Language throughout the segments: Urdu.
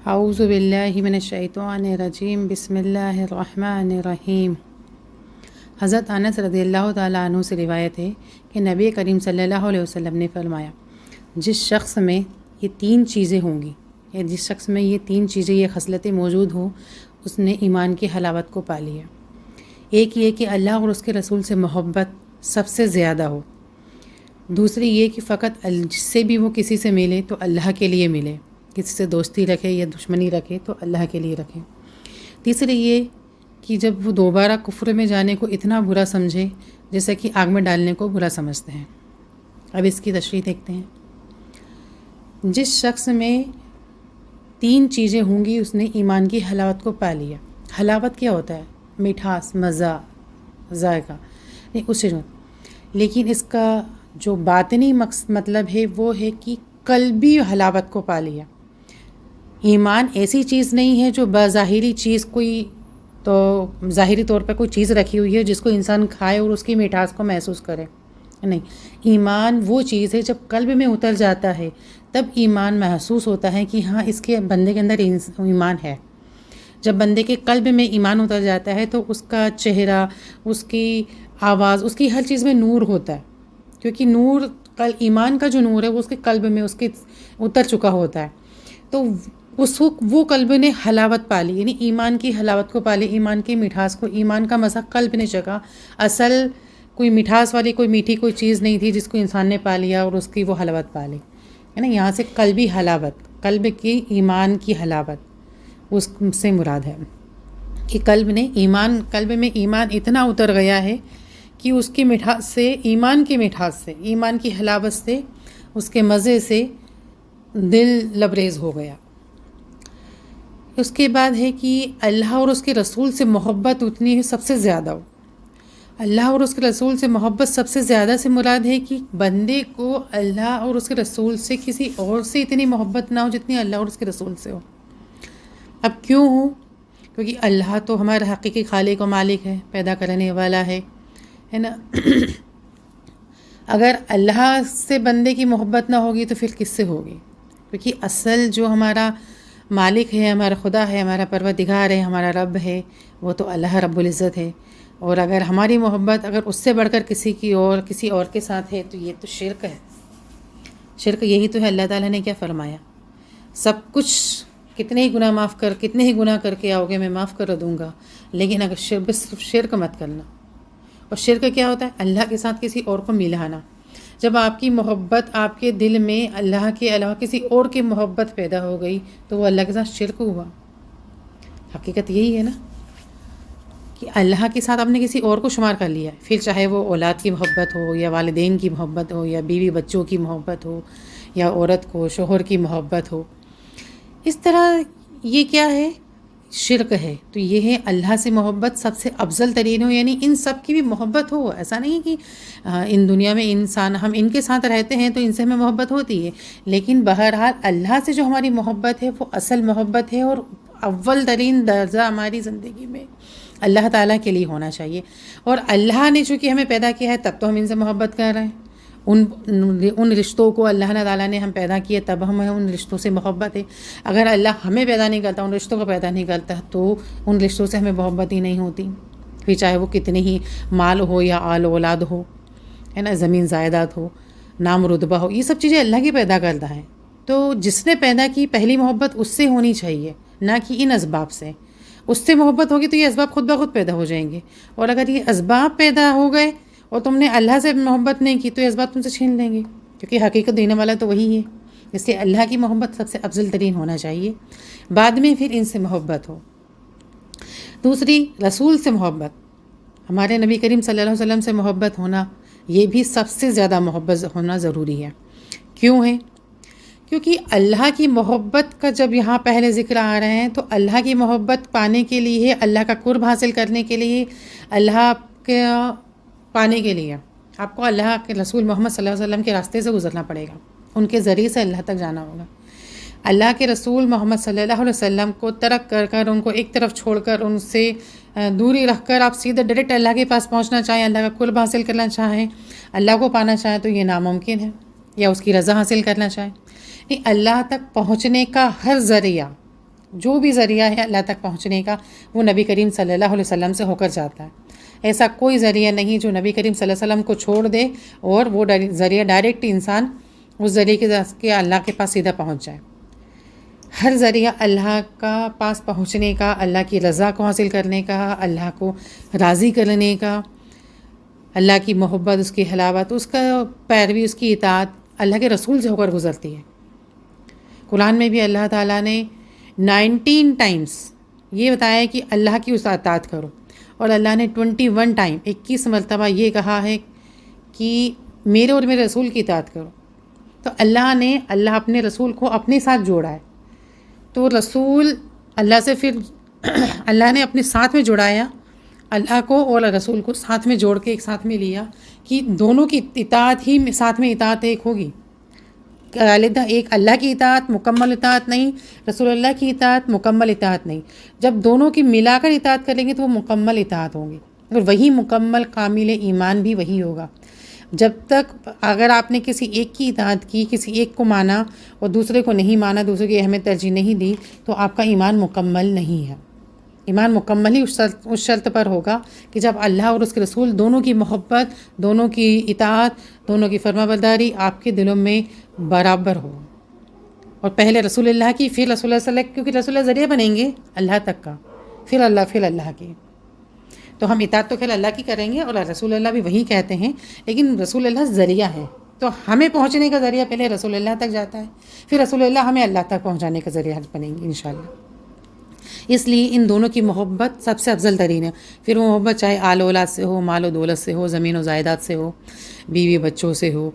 اعوذ باللہ من الشیطان الرجیم بسم اللہ الرحمن الرحیم۔ حضرت انس رضی اللہ تعالیٰ عنہ سے روایت ہے کہ نبی کریم صلی اللہ علیہ وسلم نے فرمایا، جس شخص میں یہ تین چیزیں ہوں گی یا جس شخص میں یہ تین چیزیں یہ خصلتیں موجود ہوں، اس نے ایمان کی حلاوت کو پا لیا۔ ایک یہ کہ اللہ اور اس کے رسول سے محبت سب سے زیادہ ہو، دوسری یہ کہ فقط جس سے بھی وہ کسی سے ملے تو اللہ کے لیے ملے، کسی سے دوستی رکھے یا دشمنی رکھے تو اللہ کے لیے رکھے، تیسری یہ کہ جب وہ دوبارہ کفر میں جانے کو اتنا برا سمجھے جیسا کہ آگ میں ڈالنے کو برا سمجھتے ہیں۔ اب اس کی تشریح دیکھتے ہیں۔ جس شخص میں تین چیزیں ہوں گی اس نے ایمان کی حلاوت کو پا لیا۔ حلاوت کیا ہوتا ہے؟ مٹھاس، مزہ، ذائقہ، نہیں اس سے لیکن اس کا جو باطنی مطلب ہے وہ ہے کہ قلبی حلاوت کو پا لیا۔ ایمان ایسی چیز نہیں ہے جو بظاہری چیز کوئی تو ظاہری طور پہ کوئی چیز رکھی ہوئی ہے جس کو انسان کھائے اور اس کی مٹھاس کو محسوس کرے، نہیں، ایمان وہ چیز ہے جب قلب میں اتر جاتا ہے تب ایمان محسوس ہوتا ہے کہ ہاں اس کے بندے کے اندر ایمان ہے۔ جب بندے کے قلب میں ایمان اتر جاتا ہے تو اس کا چہرہ، اس کی آواز، اس کی ہر چیز میں نور ہوتا ہے، کیونکہ نور ایمان کا جو نور ہے وہ اس کے قلب میں اس کے اتر چکا ہوتا ہے، تو اس وقت وہ قلب نے حلاوت پا لی، یعنی ایمان کی حلاوت کو پا لی، ایمان کی مٹھاس کو، ایمان کا مزہ قلب نے چکھا۔ اصل کوئی مٹھاس والی کوئی میٹھی کوئی چیز نہیں تھی جس کو انسان نے پا لیا اور اس کی وہ حلاوت پا لی، ہے نا۔ یہاں سے قلبی حلاوت، قلب کی ایمان کی حلاوت اس سے مراد ہے کہ قلب میں ایمان اتنا اتر گیا ہے کہ اس کی مٹھاس سے، ایمان کی مٹھاس سے، ایمان کی حلاوت سے، اس کے مزے سے دل لبریز ہو گیا۔ اس کے بعد ہے کہ اللہ اور اس کے رسول سے محبت اتنی ہے سب سے زیادہ ہو۔ اللہ اور اس کے رسول سے محبت سب سے زیادہ سے مراد ہے کہ بندے کو اللہ اور اس کے رسول سے کسی اور سے اتنی محبت نہ ہو جتنی اللہ اور اس کے رسول سے ہو۔ اب کیوں ہو؟ کیونکہ اللہ تو ہمارا حقیقی خالق و مالک ہے، پیدا کرنے والا ہے نا۔ اگر اللہ سے بندے کی محبت نہ ہوگی تو پھر کس سے ہوگی؟ کیونکہ اصل جو ہمارا مالک ہے، ہمارا خدا ہے، ہمارا پروردگار ہے، ہمارا رب ہے، وہ تو اللہ رب العزت ہے۔ اور اگر ہماری محبت اگر اس سے بڑھ کر کسی اور کے ساتھ ہے تو یہ تو شرک ہے۔ شرک یہی تو ہے۔ اللہ تعالیٰ نے کیا فرمایا؟ سب کچھ کتنے ہی گناہ کر کے آؤ گے میں معاف کر دوں گا، لیکن اگر صرف شرک مت کرنا۔ اور شرک کیا ہوتا ہے؟ اللہ کے ساتھ کسی اور کو ملانا۔ جب آپ کی محبت آپ کے دل میں اللہ کے علاوہ کسی اور کی محبت پیدا ہو گئی تو وہ اللہ کے ساتھ شرک ہوا۔ حقیقت یہی ہے نا کہ اللہ کے ساتھ آپ نے کسی اور کو شمار کر لیا، پھر چاہے وہ اولاد کی محبت ہو یا والدین کی محبت ہو یا بیوی بچوں کی محبت ہو یا عورت کو شوہر کی محبت ہو، اس طرح یہ کیا ہے؟ شرک ہے۔ تو یہ ہے اللہ سے محبت سب سے افضل ترین ہو، یعنی ان سب کی بھی محبت ہو۔ ایسا نہیں کہ ان دنیا میں انسان ہم ان کے ساتھ رہتے ہیں تو ان سے ہمیں محبت ہوتی ہے، لیکن بہرحال اللہ سے جو ہماری محبت ہے وہ اصل محبت ہے، اور اول ترین درجہ ہماری زندگی میں اللہ تعالیٰ کے لیے ہونا چاہیے۔ اور اللہ نے چونکہ ہمیں پیدا کیا ہے تب تو ہم ان سے محبت کر رہے ہیں، ان رشتوں کو اللہ تعالیٰ نے ہم پیدا کیے تب ہمیں ان رشتوں سے محبت ہے۔ اگر اللہ ہمیں پیدا نہیں کرتا، ان رشتوں کو پیدا نہیں کرتا تو ان رشتوں سے ہمیں محبت ہی نہیں ہوتی، پھر چاہے وہ کتنے ہی مال ہو یا آل اولاد ہو، ہے نا، زمین جائیداد ہو، نام رتبہ ہو، یہ سب چیزیں اللہ کی پیدا کرتا ہے۔ تو جس نے پیدا کی پہلی محبت اس سے ہونی چاہیے، نہ کہ ان اسباب سے۔ اس سے محبت ہوگی تو یہ اسباب خود بخود پیدا ہو جائیں گے، اور اگر یہ اسباب پیدا ہو گئے اور تم نے اللہ سے محبت نہیں کی تو یہ اسباب تم سے چھین لیں گے، کیونکہ حقیقت دینے والا تو وہی ہے۔ اس لیے اللہ کی محبت سب سے افضل ترین ہونا چاہیے، بعد میں پھر ان سے محبت ہو۔ دوسری، رسول سے محبت، ہمارے نبی کریم صلی اللہ علیہ وسلم سے محبت ہونا، یہ بھی سب سے زیادہ محبت ہونا ضروری ہے۔ کیوں ہے؟ کیونکہ اللہ کی محبت کا جب یہاں پہلے ذکر آ رہے ہیں تو اللہ کی محبت پانے کے لیے، اللہ کا قرب حاصل کرنے کے لیے، اللہ کے پانے کے لیے آپ کو اللہ کے رسول محمد صلی اللہ علیہ وسلم کے راستے سے گزرنا پڑے گا، ان کے ذریعے سے اللہ تک جانا ہوگا۔ اللہ کے رسول محمد صلی اللہ علیہ وسلم کو ترک کر ان کو ایک طرف چھوڑ کر ان سے دوری رکھ کر آپ سیدھے ڈائریکٹ اللہ کے پاس پہنچنا چاہیں، اللہ کا قرب حاصل کرنا چاہیں، اللہ کو پانا چاہیں تو یہ ناممکن ہے، یا اس کی رضا حاصل کرنا چاہیں۔ اللہ تک پہنچنے کا ہر ذریعہ جو بھی ذریعہ ہے اللہ تک پہنچنے کا وہ نبی کریم صلی اللہ علیہ وسلم سے ہو کر جاتا ہے. ایسا کوئی ذریعہ نہیں جو نبی کریم صلی اللہ علیہ وسلم کو چھوڑ دے اور وہ ذریعہ ڈائریکٹ انسان اس ذریعے کے اللہ کے پاس سیدھا پہنچ جائے. ہر ذریعہ اللہ کا پاس پہنچنے کا، اللہ کی رضا کو حاصل کرنے کا، اللہ کو راضی کرنے کا، اللہ کی محبت، اس کی حلاوت، اس کا پیروی، اس کی اطاعت اللہ کے رسول سے ہو کر گزرتی ہے. قرآن میں بھی اللہ تعالیٰ نے 19 ٹائمز یہ بتایا ہے کہ اللہ کی اس اطاعت کرو، اور اللہ نے 21 ٹائم 21 مرتبہ یہ کہا ہے کہ میرے اور میرے رسول کی اطاعت کرو. تو اللہ اپنے رسول کو اپنے ساتھ جوڑا ہے. تو رسول اللہ سے پھر اللہ نے اپنے ساتھ میں جڑایا اللہ کو اور رسول کو، ساتھ میں جوڑ کے ایک ساتھ میں لیا کہ دونوں کی اطاعت ہی ساتھ میں اطاعت ایک ہوگی. علیحدہ ایک اللہ کی اطاعت مکمل اطاعت نہیں، رسول اللہ کی اطاعت مکمل اطاعت نہیں. جب دونوں کی ملا کر اطاعت کریں گے تو وہ مکمل اطاعت ہوگی، اور وہی مکمل کامل ایمان بھی وہی ہوگا. جب تک اگر آپ نے کسی ایک کی اطاعت کی، کسی ایک کو مانا اور دوسرے کو نہیں مانا، دوسرے کی اہمیت ترجیح نہیں دی، تو آپ کا ایمان مکمل نہیں ہے. ایمان مکمل ہی اس شرط پر ہوگا کہ جب اللہ اور اس کے رسول دونوں کی محبت، دونوں کی اطاعت، دونوں کی فرما برداری آپ کے دلوں میں برابر ہو. اور پہلے رسول اللہ کی، پھر رسول اللہ صلی اللہ علیہ وسلم، کیونکہ رسول اللہ ذریعہ بنیں گے اللہ تک کا، پھر اللہ کی. تو ہم اطاعت تو پھر اللہ کی کریں گے، اور رسول اللہ بھی وہی کہتے ہیں، لیکن رسول اللہ ذریعہ ہے. تو ہمیں پہنچنے کا ذریعہ پہلے رسول اللہ تک جاتا ہے، پھر رسول اللہ ہمیں اللہ تک پہنچانے کا ذریعہ بنیں گے انشاءاللہ. اس لیے ان دونوں کی محبت سب سے افضل ترین ہے. پھر وہ محبت چاہے آل و اولاد سے ہو، مال و دولت سے ہو، زمین و جائیداد سے ہو، بیوی بچوں سے ہو،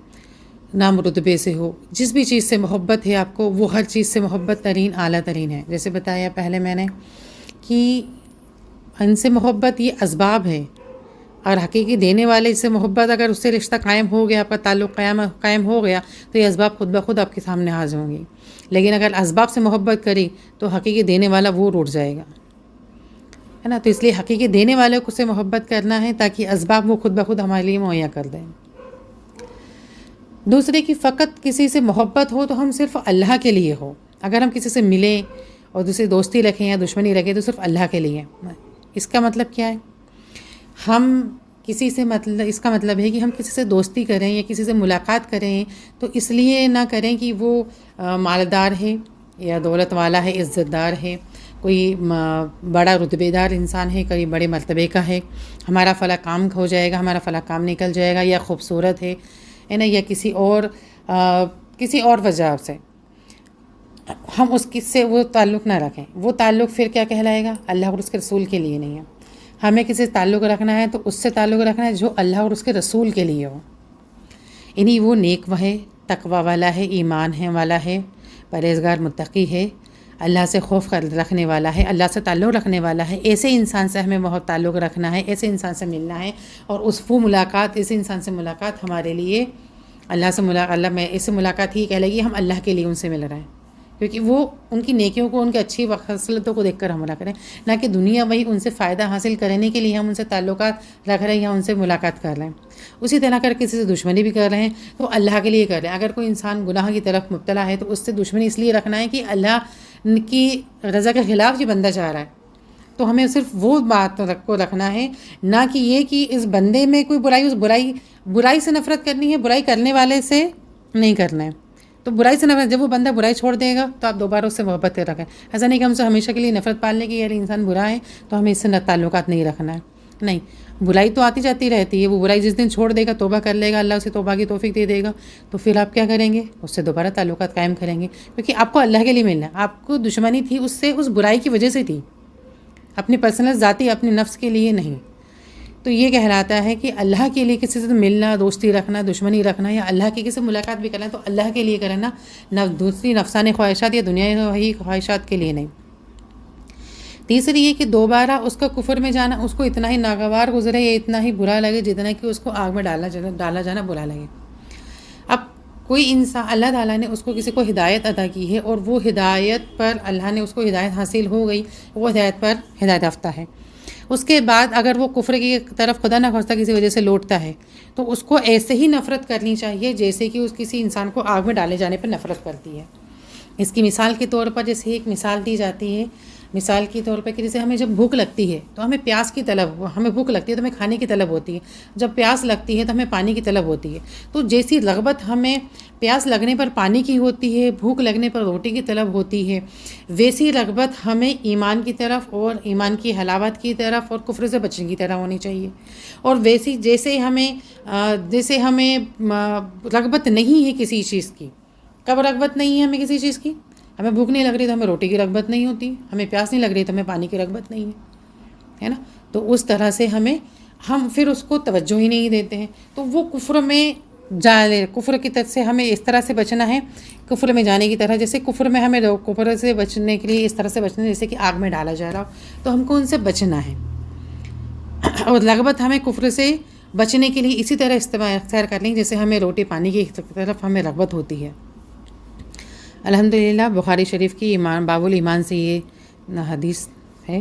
نام رتبے سے ہو، جس بھی چیز سے محبت ہے آپ کو، وہ ہر چیز سے محبت ترین اعلیٰ ترین ہے. جیسے بتایا پہلے میں نے کہ ان سے محبت یہ اسباب ہے، اور حقیقی دینے والے سے محبت اگر اس سے رشتہ قائم ہو گیا، آپ کا تعلق قائم ہو گیا، تو یہ اسباب خود بخود آپ کے سامنے حاضر ہوں گی. لیکن اگر اسباب سے محبت کری تو حقیقی دینے والا وہ روٹ جائے گا، ہے نا. تو اس لیے حقیقی دینے والے کو سے محبت کرنا ہے تاکہ اسباب وہ خود بخود ہمارے لیے مہیا کر دیں. دوسرے کی فقط کسی سے محبت ہو تو ہم صرف اللہ کے لیے ہو. اگر ہم کسی سے ملیں اور دوسری دوستی رکھیں یا دشمنی رکھیں تو صرف اللہ کے لیے. اس کا مطلب کیا ہے؟ ہم کسی سے اس کا مطلب ہے کہ ہم کسی سے دوستی کریں یا کسی سے ملاقات کریں تو اس لیے نہ کریں کہ وہ مالدار ہے یا دولت والا ہے، عزت دار ہے، کوئی بڑا رتبے دار انسان ہے، کوئی بڑے مرتبے کا ہے، ہمارا فلاں کام ہو جائے گا، ہمارا فلاں کام نکل جائے گا، یا خوبصورت ہے نا، یا کسی اور وجہ سے ہم اس سے وہ تعلق نہ رکھیں. وہ تعلق پھر کیا کہلائے گا؟ اللہ اور اس کے رسول کے لیے نہیں ہے. ہمیں کسی سے تعلق رکھنا ہے تو اس سے تعلق رکھنا ہے جو اللہ اور اس کے رسول کے لیے ہو. یعنی وہ نیک وہ ہے، تقوی والا ہے، ایمان ہے والا ہے، پرہیزگار متقی ہے، اللہ سے خوف رکھنے والا ہے، اللہ سے تعلق رکھنے والا ہے. ایسے انسان سے ہمیں بہت تعلق رکھنا ہے، ایسے انسان سے ملنا ہے، اور ایسے انسان سے ملاقات ہمارے لیے اللہ میں ایسے ملاقات ہی کہہ لے گی ہم اللہ کے لیے ان سے مل رہے ہیں، کیونکہ وہ ان کی نیکیوں کو، ان کی اچھی خصلتوں کو دیکھ کر ہم کریں، نہ کہ دنیا وہی ان سے فائدہ حاصل کرنے کے لیے ہم ان سے تعلقات رکھ رہے ہیں یا ان سے ملاقات کر رہے ہیں. اسی طرح اگر کسی سے دشمنی بھی کر رہے ہیں تو اللہ کے لیے کر رہے ہیں. اگر کوئی انسان گناہ کی طرف مبتلا ہے تو اس سے دشمنی اس لیے رکھنا ہے کہ اللہ کی رضا کے خلاف یہ بندہ چاہ رہا ہے، تو ہمیں صرف وہ بات کو رکھنا ہے، نہ کہ یہ کہ اس بندے میں کوئی برائی سے نفرت کرنی ہے، برائی کرنے والے سے نہیں کرنا ہے. تو برائی سے نفرت، جب وہ بندہ برائی چھوڑ دے گا تو آپ دوبارہ اس سے محبت رکھیں. ایسا نہیں کہ ہم سے ہمیشہ کے لیے نفرت پالنے کی، یار انسان برا ہے تو ہمیں اس سے تعلقات نہیں رکھنا ہے. نہیں، برائی تو آتی جاتی رہتی ہے. وہ برائی جس دن چھوڑ دے گا، توبہ کر لے گا، اللہ اسے توبہ کی توفیق دے دے گا، تو پھر آپ کیا کریں گے؟ اس سے دوبارہ تعلقات قائم کریں گے، کیونکہ آپ کو اللہ کے لیے ملنا ہے. آپ کو دشمنی تھی اس سے، اس برائی کی وجہ سے تھی، اپنی پرسنل ذاتی اپنے نفس کے لیے نہیں. تو یہ کہلاتا ہے کہ اللہ کے لیے کسی سے ملنا، دوستی رکھنا، دشمنی رکھنا، یا اللہ کی کسی سے ملاقات بھی کرنا تو اللہ کے لیے کرنا، دوسری نفسانی خواہشات یا دنیاوی خواہشات کے لیے نہیں. تیسری یہ کہ دوبارہ اس کا کفر میں جانا اس کو اتنا ہی ناگوار گزرے یا اتنا ہی برا لگے جتنا کہ اس کو آگ میں ڈالا جانا برا لگے. اب کوئی انسان، اللہ تعالیٰ نے اس کو کسی کو ہدایت عطا کی ہے اور وہ ہدایت پر اللہ نے اس کو ہدایت حاصل ہو گئی، وہ ہدایت پر ہدایت یافتہ ہے. اس کے بعد اگر وہ کفر کی طرف خدا نہ خواستہ کسی وجہ سے لوٹتا ہے تو اس کو ایسے ہی نفرت کرنی چاہیے جیسے کہ اس کسی انسان کو آگ میں ڈالے جانے پر نفرت کرتی ہے. اس کی مثال کے طور پر جیسے ایک مثال دی جاتی ہے، مثال کے طور پر کہ جیسے ہمیں جب بھوک لگتی ہے تو ہمیں پیاس کی طلب، ہمیں بھوک لگتی ہے تو ہمیں کھانے کی طلب ہوتی ہے، جب پیاس لگتی ہے تو ہمیں پانی کی طلب ہوتی ہے۔ تو جیسی رغبت ہمیں پیاس لگنے پر پانی کی ہوتی ہے، بھوک لگنے پر روٹی کی طلب ہوتی ہے، ویسی رغبت ہمیں ایمان کی طرف اور ایمان کی حلاوت کی طرف اور کفر سے بچنے کی طرح ہونی چاہیے۔ اور ویسی جیسے ہمیں رغبت نہیں ہے کسی چیز کی، کب رغبت نہیں ہے ہمیں کسی چیز کی؟ ہمیں بھوک نہیں لگ رہی تو ہمیں روٹی کی رغبت نہیں ہوتی، ہمیں پیاس نہیں لگ رہی تو ہمیں پانی کی رغبت نہیں ہے نا؟ تو اس طرح سے ہم پھر اس کو توجہ ہی نہیں دیتے ہیں، تو وہ کفر میں کفر کی طرف سے ہمیں اس طرح سے بچنا ہے، کفر میں جانے کی طرح، جیسے کفر میں ہمیں کفر سے بچنے کے لیے اس طرح سے بچنا ہے جیسے کہ آگ میں ڈالا جا رہا ہو، تو ہم کو ان سے بچنا ہے۔ اور رغبت ہمیں کفر سے بچنے کے لیے اسی طرح اختیار کر لیں جیسے ہمیں روٹی پانی کی طرف ہمیں رغبت ہوتی ہے۔ الحمدللہ بخاری شریف کی باب الایمان سے یہ حدیث ہے۔